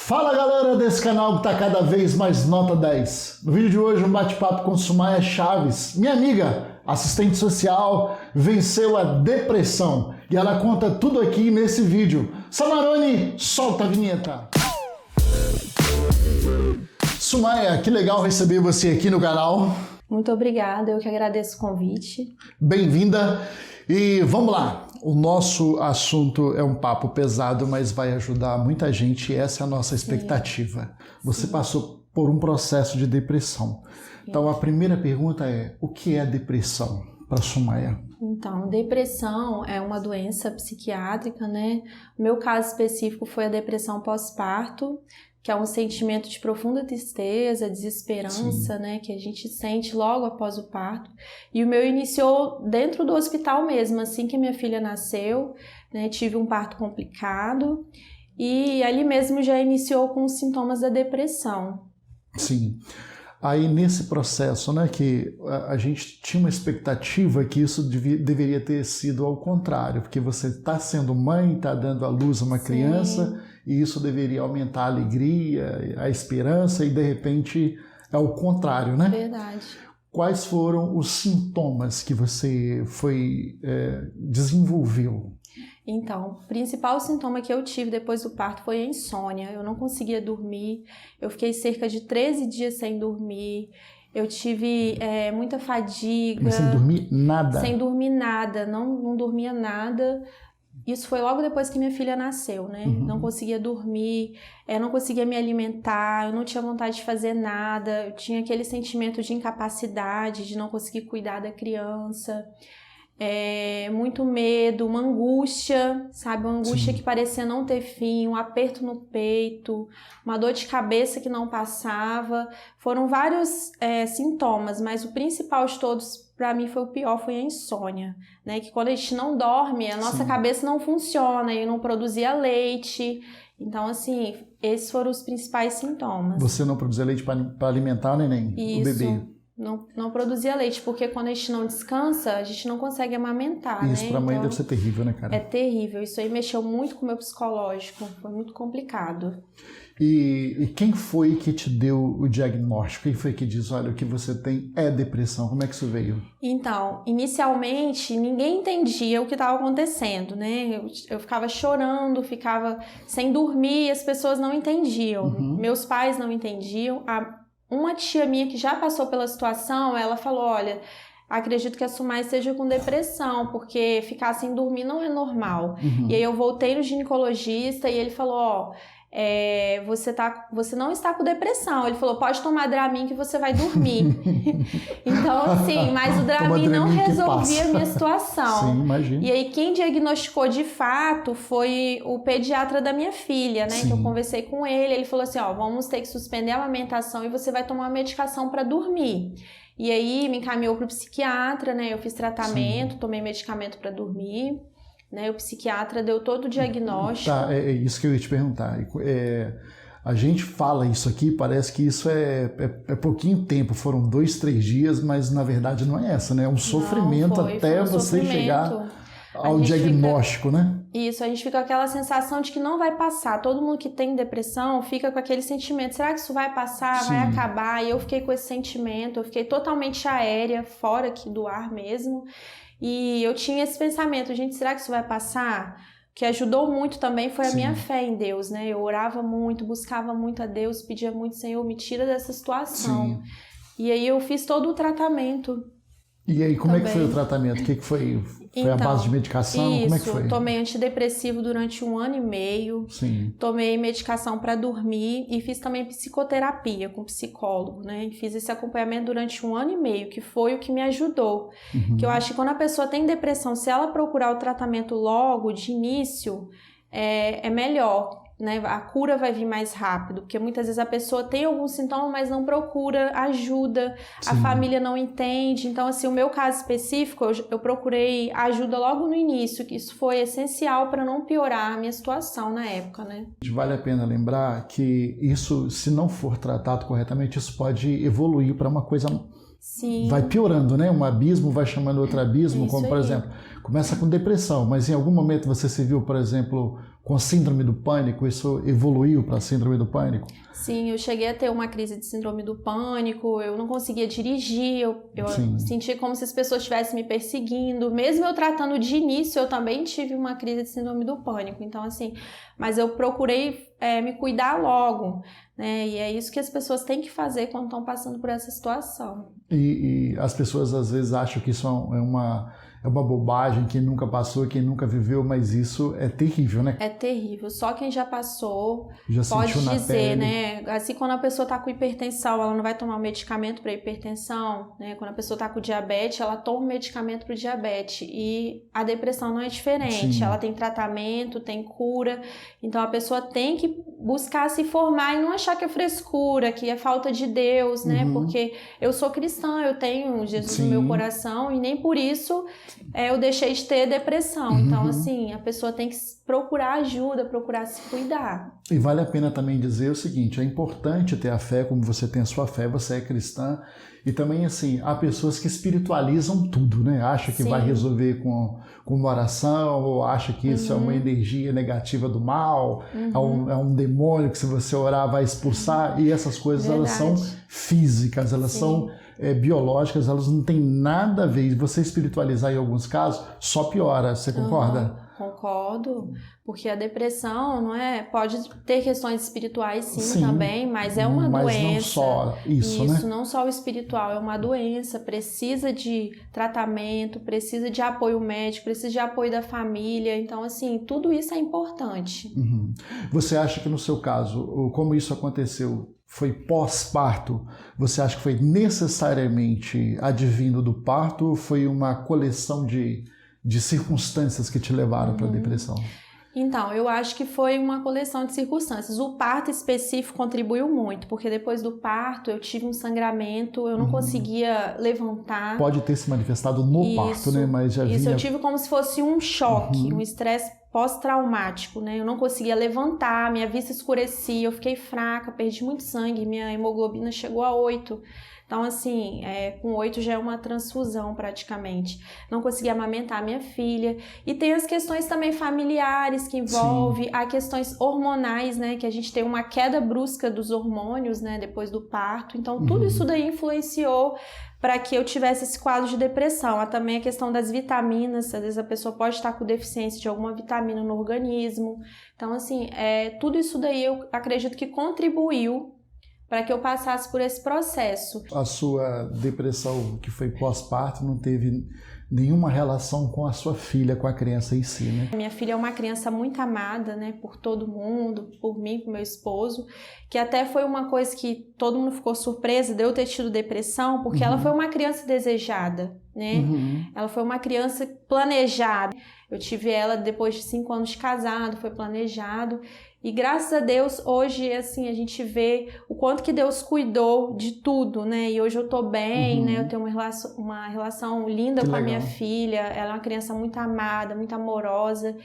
Fala galera desse canal que tá cada vez mais nota 10. No vídeo de hoje um bate-papo com Sumaia Chaves, minha amiga, assistente social, venceu a depressão e ela conta tudo aqui nesse vídeo. Samarone, solta a vinheta. Sumaia, que legal receber você aqui no canal. Muito obrigada, eu que agradeço o convite. Bem-vinda e vamos lá. O nosso assunto é um papo pesado, mas vai ajudar muita gente e essa é a nossa expectativa. Você passou por um processo de depressão. Então a primeira pergunta é, o que é depressão para Sumaia? Então, depressão é uma doença psiquiátrica, né? O meu caso específico foi a depressão pós-parto, que é um sentimento de profunda tristeza, desesperança, né, que a gente sente logo após o parto. E o meu iniciou dentro do hospital mesmo, assim que minha filha nasceu, né, tive um parto complicado e ali mesmo já iniciou com os sintomas da depressão. Sim. Aí nesse processo, né, que a gente tinha uma expectativa que isso deveria ter sido ao contrário, porque você está sendo mãe, está dando à luz a uma criança, e isso deveria aumentar a alegria, a esperança, e de repente é o contrário, né? Verdade. Quais foram os sintomas que você desenvolveu? Então, o principal sintoma que eu tive depois do parto foi a insônia. Eu não conseguia dormir, eu fiquei cerca de 13 dias sem dormir, eu tive muita fadiga. Mas sem dormir nada? Sem dormir nada, não dormia nada. Isso foi logo depois que minha filha nasceu, né? Não conseguia dormir, não conseguia me alimentar, eu não tinha vontade de fazer nada, eu tinha aquele sentimento de incapacidade, de não conseguir cuidar da criança. Muito medo, uma angústia, sabe? Uma angústia que parecia não ter fim, um aperto no peito, uma dor de cabeça que não passava. Foram vários sintomas, mas o principal de todos, para mim, foi o pior, foi a insônia, né? Que quando a gente não dorme, a nossa cabeça não funciona e não produzia leite. Então, assim, esses foram os principais sintomas. Você não produzia leite para alimentar o neném, o bebê? Não produzia leite, porque quando a gente não descansa, a gente não consegue amamentar, Isso, né? pra mãe então, deve ser terrível, né, cara? É terrível. Isso aí mexeu muito com o meu psicológico. Foi muito complicado. E quem foi que te deu o diagnóstico? Quem foi que diz, olha, o que você tem é depressão? Como é que isso veio? Então, inicialmente, ninguém entendia o que estava acontecendo, né? Eu ficava chorando, ficava sem dormir, as pessoas não entendiam. Meus pais não entendiam. Uma tia minha que já passou pela situação, ela falou, olha, acredito que a Sumaia esteja com depressão, porque ficar sem dormir não é normal. E aí eu voltei no ginecologista e ele falou, você não está com depressão. Ele falou, pode tomar Dramin que você vai dormir. Então, assim, mas o Dramin não resolvia a minha situação. Sim, imagina. E aí, quem diagnosticou de fato foi o pediatra da minha filha, né? Então, eu conversei com ele falou assim, vamos ter que suspender a amamentação e você vai tomar uma medicação para dormir. E aí, me encaminhou para o psiquiatra, né? Eu fiz tratamento, tomei medicamento para dormir. Né, o psiquiatra deu todo o diagnóstico. Tá, é isso que eu ia te perguntar. A gente fala isso aqui, parece que isso é pouquinho tempo, foram 2, 3 dias, mas na verdade não é essa, né? É um sofrimento até você chegar ao diagnóstico, né? Isso, a gente fica com aquela sensação de que não vai passar. Todo mundo que tem depressão fica com aquele sentimento, será que isso vai passar, vai acabar? E eu fiquei com esse sentimento, eu fiquei totalmente aérea, fora aqui do ar mesmo. E eu tinha esse pensamento, gente, será que isso vai passar? O que ajudou muito também foi a minha fé em Deus, né? Eu orava muito, buscava muito a Deus, pedia muito, Senhor, me tira dessa situação. E aí eu fiz todo o tratamento. E aí, como é que foi o tratamento? O que foi? Foi a base de medicação? Isso, como é que foi? Tomei antidepressivo durante 1 ano e meio. Tomei medicação para dormir e fiz também psicoterapia com psicólogo, né? Fiz esse acompanhamento durante 1 ano e meio, que foi o que me ajudou. Que eu acho que quando a pessoa tem depressão, se ela procurar o tratamento logo, de início, é melhor. Né? A cura vai vir mais rápido, porque muitas vezes a pessoa tem algum sintoma, mas não procura ajuda, a família não entende. Então, assim, o meu caso específico, eu procurei ajuda logo no início, que isso foi essencial para não piorar a minha situação na época, né? Vale a pena lembrar que isso, se não for tratado corretamente, isso pode evoluir para uma coisa... Vai piorando, né? Um abismo vai chamando outro abismo, como por exemplo, começa com depressão, mas em algum momento você se viu, por exemplo, com síndrome do pânico, isso evoluiu para síndrome do pânico? Sim, eu cheguei a ter uma crise de síndrome do pânico, eu não conseguia dirigir, eu sentia como se as pessoas estivessem me perseguindo. Mesmo eu tratando de início, eu também tive uma crise de síndrome do pânico. Então, assim, mas eu procurei me cuidar logo, né? E é isso que as pessoas têm que fazer quando estão passando por essa situação. E as pessoas às vezes acham que isso é uma bobagem, quem nunca passou, quem nunca viveu, mas isso é terrível, né? É terrível. Só quem já passou já pode sentiu na dizer, pele. né? Assim, quando a pessoa está com hipertensão, ela não vai tomar um medicamento para hipertensão, né? Quando a pessoa está com diabetes, ela toma um medicamento para o diabetes. E a depressão não é diferente. Sim. Ela tem tratamento, tem cura. Então a pessoa tem que buscar se formar e não achar que é frescura, que é falta de Deus, né? Porque eu sou cristã, eu tenho Jesus no meu coração e nem por isso eu deixei de ter depressão. Então, assim, a pessoa tem que procurar ajuda, procurar se cuidar. E vale a pena também dizer o seguinte, é importante ter a fé, como você tem a sua fé, você é cristã, e também, assim, há pessoas que espiritualizam tudo, né? Acha que vai resolver com uma oração, ou acha que isso é uma energia negativa do mal, é um demônio que se você orar vai expulsar, e essas coisas, elas são físicas, elas são biológicas, elas não têm nada a ver. E você espiritualizar em alguns casos, só piora, você concorda? Concordo, porque a depressão pode ter questões espirituais sim também, mas é uma doença. Mas não só isso, né? Não só o espiritual, é uma doença, precisa de tratamento, precisa de apoio médico, precisa de apoio da família, então assim, tudo isso é importante. Você acha que no seu caso, como isso aconteceu, foi pós-parto? Você acha que foi necessariamente advindo do parto ou foi uma coleção de circunstâncias que te levaram para a depressão? Então, eu acho que foi uma coleção de circunstâncias. O parto específico contribuiu muito, porque depois do parto eu tive um sangramento, eu não conseguia levantar. Pode ter se manifestado no parto, né? Mas já vinha... Isso, eu tive como se fosse um choque, um estresse pós-traumático, né? Eu não conseguia levantar, minha vista escurecia, eu fiquei fraca, perdi muito sangue, minha hemoglobina chegou a 8. Então, assim, com 8 já é uma transfusão praticamente. Não conseguia amamentar minha filha. E tem as questões também familiares que envolvem, há questões hormonais, né? Que a gente tem uma queda brusca dos hormônios, né? Depois do parto. Então, tudo isso daí influenciou para que eu tivesse esse quadro de depressão. Há também a questão das vitaminas. Às vezes a pessoa pode estar com deficiência de alguma vitamina no organismo. Então, assim, tudo isso daí eu acredito que contribuiu para que eu passasse por esse processo. A sua depressão que foi pós-parto não teve nenhuma relação com a sua filha, com a criança em si, né? Minha filha é uma criança muito amada, né, por todo mundo, por mim, por meu esposo, que até foi uma coisa que todo mundo ficou surpresa de eu ter tido depressão, porque ela foi uma criança desejada, né? Ela foi uma criança planejada. Eu tive ela depois de 5 anos de casado, foi planejado. E graças a Deus, hoje, assim, a gente vê o quanto que Deus cuidou de tudo, né? E hoje eu tô bem, né? Eu tenho uma relação linda com a minha filha. Ela é uma criança muito amada, muito amorosa.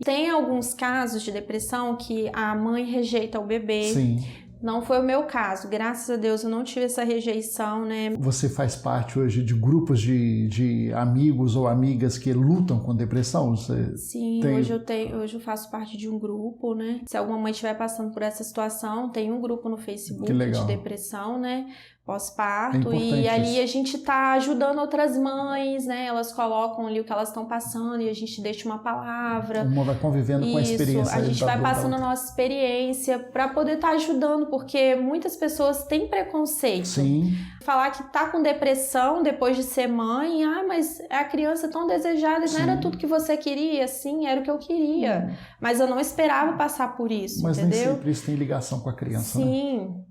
Tem alguns casos de depressão que a mãe rejeita o bebê. Sim. Não foi o meu caso, graças a Deus eu não tive essa rejeição, né? Você faz parte hoje de grupos de amigos ou amigas que lutam com depressão? Sim, hoje eu faço parte de um grupo, né? Se alguma mãe estiver passando por essa situação, tem um grupo no Facebook de depressão, né? Pós-parto, e ali a gente tá ajudando outras mães, né? Elas colocam ali o que elas estão passando e a gente deixa uma palavra. Uma vai convivendo com a experiência. A gente vai passando a nossa experiência para poder estar ajudando, porque muitas pessoas têm preconceito. Sim. Falar que tá com depressão depois de ser mãe, mas é a criança tão desejada, não era tudo que você queria, sim, era o que eu queria. Mas eu não esperava passar por isso, mas entendeu? Nem sempre isso tem ligação com a criança, né? Sim.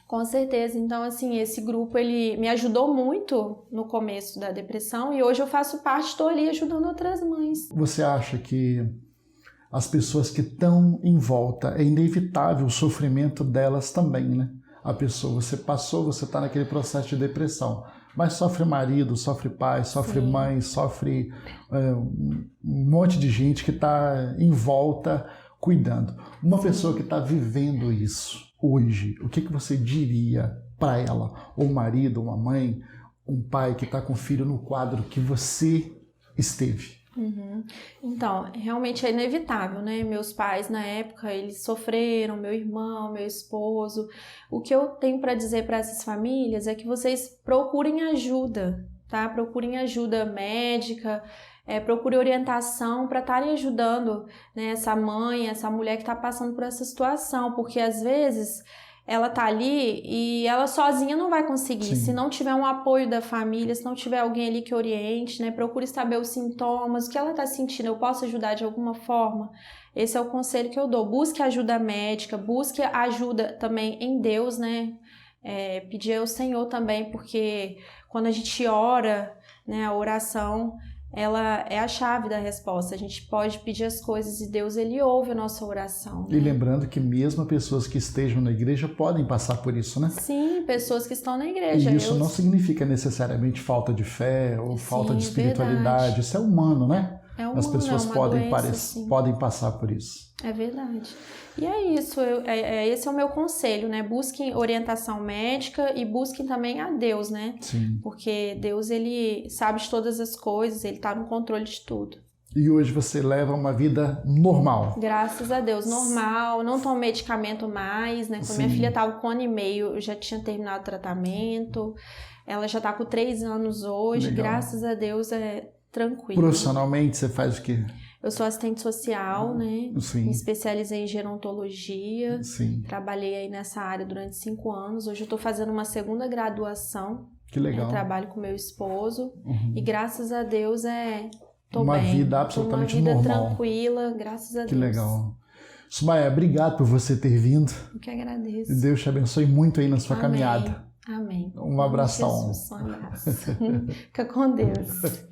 Com certeza. Então, assim, esse grupo, ele me ajudou muito no começo da depressão e hoje eu faço parte, estou ali ajudando outras mães. Você acha que as pessoas que estão em volta, é inevitável o sofrimento delas também, né? A pessoa, você está naquele processo de depressão, mas sofre marido, sofre pai, sofre mãe, sofre um monte de gente que está em volta cuidando. Uma pessoa que está vivendo isso hoje, o que você diria para ela? Ou um marido, uma mãe, um pai que está com o filho no quadro que você esteve? Então, realmente é inevitável, né? Meus pais, na época, eles sofreram, meu irmão, meu esposo. O que eu tenho para dizer para essas famílias é que vocês procurem ajuda, tá? Procurem ajuda médica, procure orientação para estarem ajudando, né, essa mãe, essa mulher que está passando por essa situação, porque às vezes ela tá ali e ela sozinha não vai conseguir. Sim. Se não tiver um apoio da família, se não tiver alguém ali que oriente, né, procure saber os sintomas, o que ela tá sentindo, eu posso ajudar de alguma forma? Esse é o conselho que eu dou. Busque ajuda médica, busque ajuda também em Deus, né? Pedir ao Senhor também, porque quando a gente ora, né, a oração, ela é a chave da resposta. A gente pode pedir as coisas e Deus, ele ouve a nossa oração. Né? E lembrando que mesmo pessoas que estejam na igreja podem passar por isso, né? Sim, pessoas que estão na igreja. E isso não significa necessariamente falta de fé ou falta de espiritualidade. Verdade. Isso é humano, né? É humano, as pessoas podem passar por isso. É verdade. E é isso, esse é o meu conselho, né? Busquem orientação médica e busquem também a Deus, né? Sim. Porque Deus, ele sabe de todas as coisas, ele tá no controle de tudo. E hoje você leva uma vida normal. Graças a Deus, normal. Não tomo medicamento mais, né? Quando minha filha estava com 1 ano e meio, eu já tinha terminado o tratamento. Ela já está com 3 anos hoje. Legal. Graças a Deus, é tranquilo. Profissionalmente, você faz o quê? Eu sou assistente social, né? Sim. Me especializei em gerontologia. Sim. Trabalhei aí nessa área durante 5 anos. Hoje eu estou fazendo uma 2ª graduação. Que legal. Trabalho com meu esposo. E graças a Deus tô uma bem. vida absolutamente normal. Uma vida tranquila, graças a Deus. Que legal. Sumaia, obrigado por você ter vindo. Eu que agradeço. Deus te abençoe muito aí na sua caminhada. Amém. Um abração. Jesus, um abraço. Fica com Deus.